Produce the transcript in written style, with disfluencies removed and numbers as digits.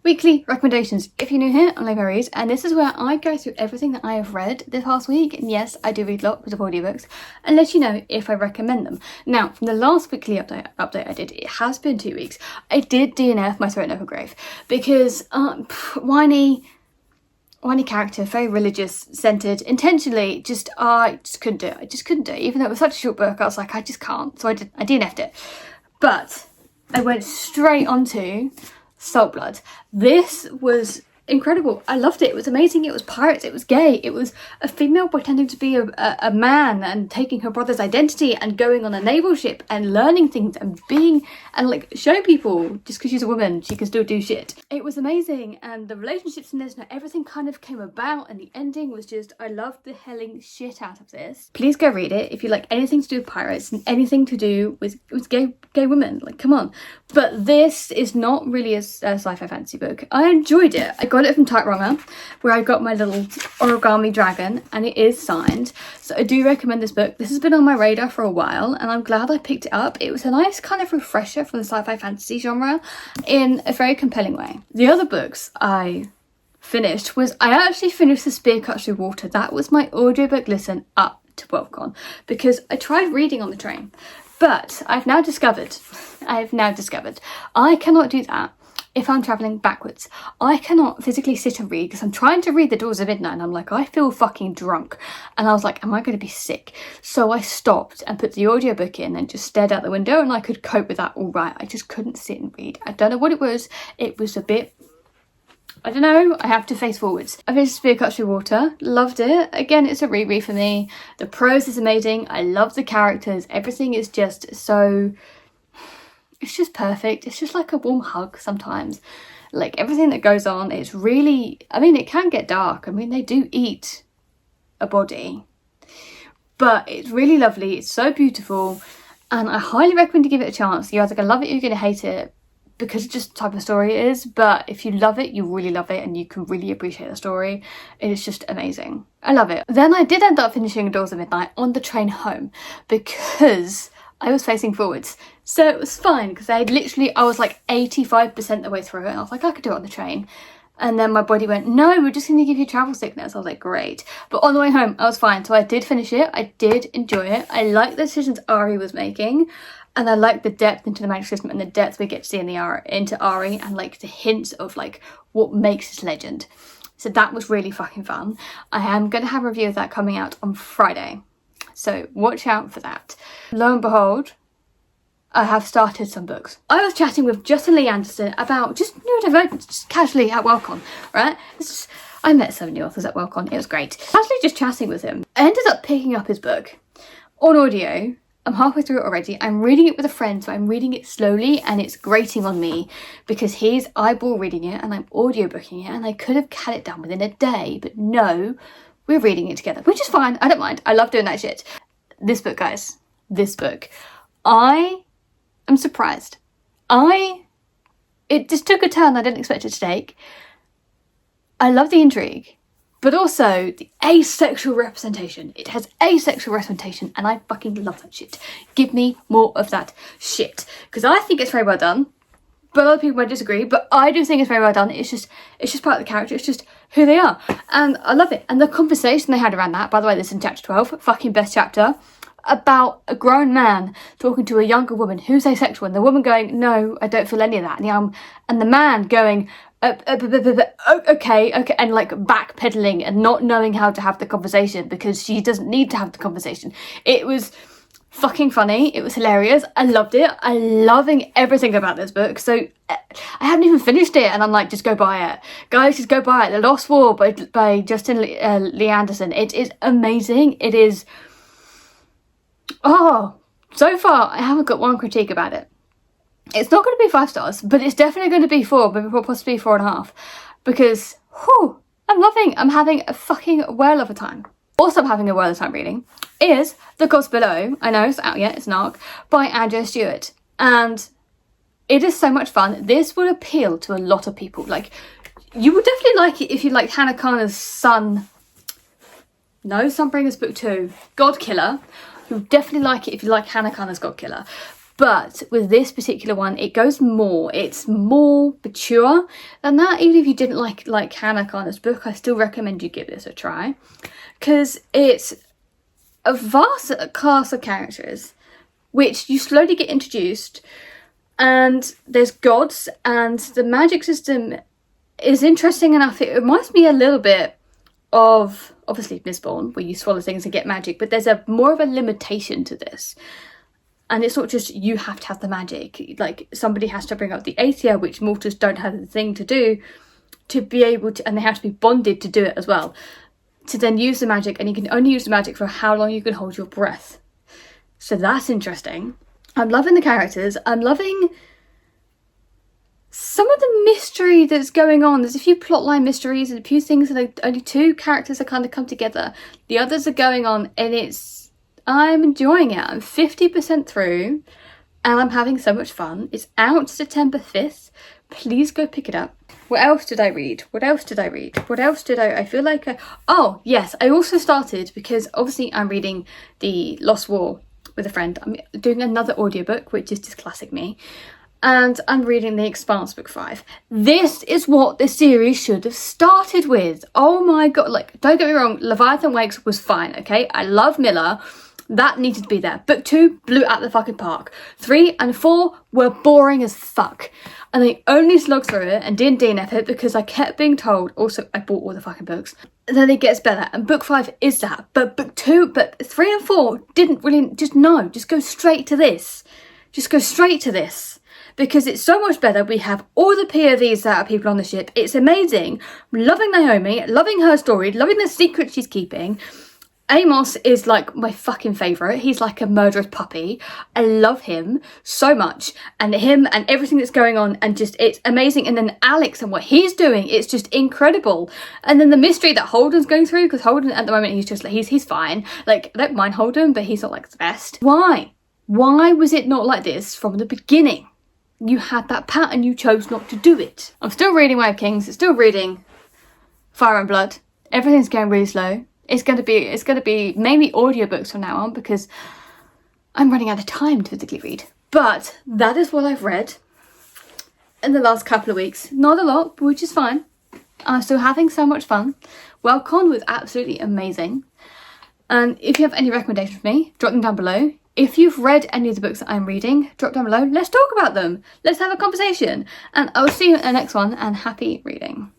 Weekly recommendations. If you're new here, I'm Mair Alys, and this is where I go through everything that I have read this past week. And yes, I do read lots of audiobooks, and let you know if I recommend them. Now, from the last weekly update I did, it has been 2 weeks. I did DNF My Throat Never Grave because whiny character, very religious centered, intentionally. I just couldn't do it. I just couldn't do it. Even though it was such a short book, I was like, I just can't. So I DNF'd it. But I went straight onto Saltblood. This was incredible. I loved it. It was amazing. It was pirates. It was gay. It was a female pretending to be a man and taking her brother's identity and going on a naval ship and learning things and being and like show people just because she's a woman she can still do shit. It was amazing, and the relationships in this and everything kind of came about, and the ending was just, I loved the helling shit out of this. Please go read it if you like anything to do with pirates and anything to do with gay women. Like, come on. But this is not really a sci-fi fantasy book. I enjoyed it. I got it from Typewriter, where I got my little origami dragon, and it is signed. So I do recommend this book. This has been on my radar for a while, and I'm glad I picked it up. It was a nice kind of refresher from the sci-fi fantasy genre in a very compelling way. The other books I finished was, I actually finished The Spear Cuts Through Water. That was my audiobook listen up to WorldCon, because I tried reading on the train, but I've now discovered I cannot do that if I'm travelling backwards. I cannot physically sit and read because I'm trying to read The Doors of Midnight and I'm like, I feel fucking drunk. And I was like, am I going to be sick? So I stopped and put the audiobook in and just stared out the window, and I could cope with that all right. I just couldn't sit and read. I don't know what it was. It was a bit, I don't know, I have to face forwards. I finished Spear Cuts Through Water, loved it. Again, it's a reread for me. The prose is amazing. I love the characters. Everything is just so, it's just perfect. It's just like a warm hug sometimes. Like, everything that goes on, it's really, I mean, it can get dark. I mean, they do eat a body. But it's really lovely. It's so beautiful. And I highly recommend you give it a chance. You're either going to love it or you're going to hate it, because it's just the type of story it is. But if you love it, you really love it, and you can really appreciate the story. It is just amazing. I love it. Then I did end up finishing Doors of Midnight on the train home because I was facing forwards. So it was fine, because I was like 85% the way through it, and I was like, I could do it on the train. And then my body went, no, we're just going to give you travel sickness. I was like, great. But on the way home, I was fine. So I did finish it. I did enjoy it. I liked the decisions Ari was making. And I like the depth into the magic system and the depth we get to see into Ari, and like the hints of like what makes this legend. So that was really fucking fun. I am going to have a review of that coming out on Friday, so watch out for that. Lo and behold, I have started some books. I was chatting with Justin Lee Anderson about just casually at WorldCon, right? I met so many authors at WorldCon. It was great. Casually just chatting with him. I ended up picking up his book on audio. I'm halfway through it already. I'm reading it with a friend, so I'm reading it slowly, and it's grating on me because he's eyeball reading it and I'm audiobooking it, and I could have had it done within a day, but no, we're reading it together, which is fine. I don't mind. I love doing that shit. This book, guys, I am surprised. It just took a turn I didn't expect it to take. I love the intrigue, but also the asexual representation. It has asexual representation, and I fucking love that shit. Give me more of that shit, because I think it's very well done, but other people might disagree, but I do think it's very well done. It's just part of the character. It's just who they are, and I love it. And the conversation they had around that, by the way, this is in chapter 12, fucking best chapter, about a grown man talking to a younger woman who's asexual, and the woman going, no, I don't feel any of that, and the man going, okay, and like backpedaling and not knowing how to have the conversation because she doesn't need to have the conversation. It was fucking funny. It was hilarious. I loved it. I'm loving everything about this book. So I haven't even finished it, and I'm like, just go buy it, guys. Just go buy it. The Lost War by Justin Lee Anderson. It is amazing. It is. Oh, so far I haven't got one critique about it. It's not going to be 5 stars, but it's definitely going to be 4, but possibly 4.5, because I'm having a fucking well of a time. Also, I'm having a well of a time reading is The Gods Below. I know it's out yet, it's not, by Andrea Stewart, and it is so much fun. This would appeal to a lot of people. Like, you would definitely like it if you liked Hannah Carter's Sunbringer's book 2, God Killer. You'll definitely like it if you like Hannah Carter's God Killer. But with this particular one, it goes more. It's more mature than that. Even if you didn't like Hannah Carter's book, I still recommend you give this a try. Because it's a vast cast of characters, which you slowly get introduced. And there's gods, and the magic system is interesting enough. It reminds me a little bit of, obviously, Mistborn, where you swallow things and get magic. But there's more of a limitation to this. And it's not just you have to have the magic. Like, somebody has to bring up the Aether, which mortals don't have the thing to do, to be able to, and they have to be bonded to do it as well, to then use the magic. And you can only use the magic for how long you can hold your breath. So that's interesting. I'm loving the characters. I'm loving some of the mystery that's going on. There's a few plotline mysteries and a few things that only two characters are kind of come together. The others are going on, and I'm enjoying it. I'm 50% through and I'm having so much fun. It's out September 5th. Please go pick it up. What else did I read? I feel like oh yes, I also started, because obviously I'm reading The Lost War with a friend. I'm doing another audiobook, which is just classic me. And I'm reading the Expanse book 5. This is what the series should have started with. Oh my god, like, don't get me wrong, Leviathan Wakes was fine, okay? I love Miller. That needed to be there. Book 2 blew out the fucking park. 3 and 4 were boring as fuck. And I only slogged through it and didn't DNF it because I kept being told, also I bought all the fucking books, then it gets better. And book 5 is that. But book 3 and 4 didn't really, just go straight to this. Just go straight to this. Because it's so much better. We have all the POVs that are people on the ship. It's amazing. Loving Naomi, loving her story, loving the secret she's keeping. Amos is like my fucking favourite. He's like a murderous puppy. I love him so much. And him and everything that's going on, and just, it's amazing. And then Alex and what he's doing, it's just incredible. And then the mystery that Holden's going through, because Holden at the moment, he's just like, he's fine. Like, I don't mind Holden, but he's not like the best. Why? Why was it not like this from the beginning? You had that pattern, you chose not to do it. I'm still reading Way of Kings, still reading Fire and Blood. Everything's going really slow. It's going to be mainly audiobooks from now on, because I'm running out of time to physically read. But that is what I've read in the last couple of weeks. Not a lot, which is fine. I'm still having so much fun. Welcome was absolutely amazing. And if you have any recommendations for me, drop them down below. If you've read any of the books that I'm reading, drop down below. Let's talk about them. Let's have a conversation. And I will see you in the next one, and happy reading.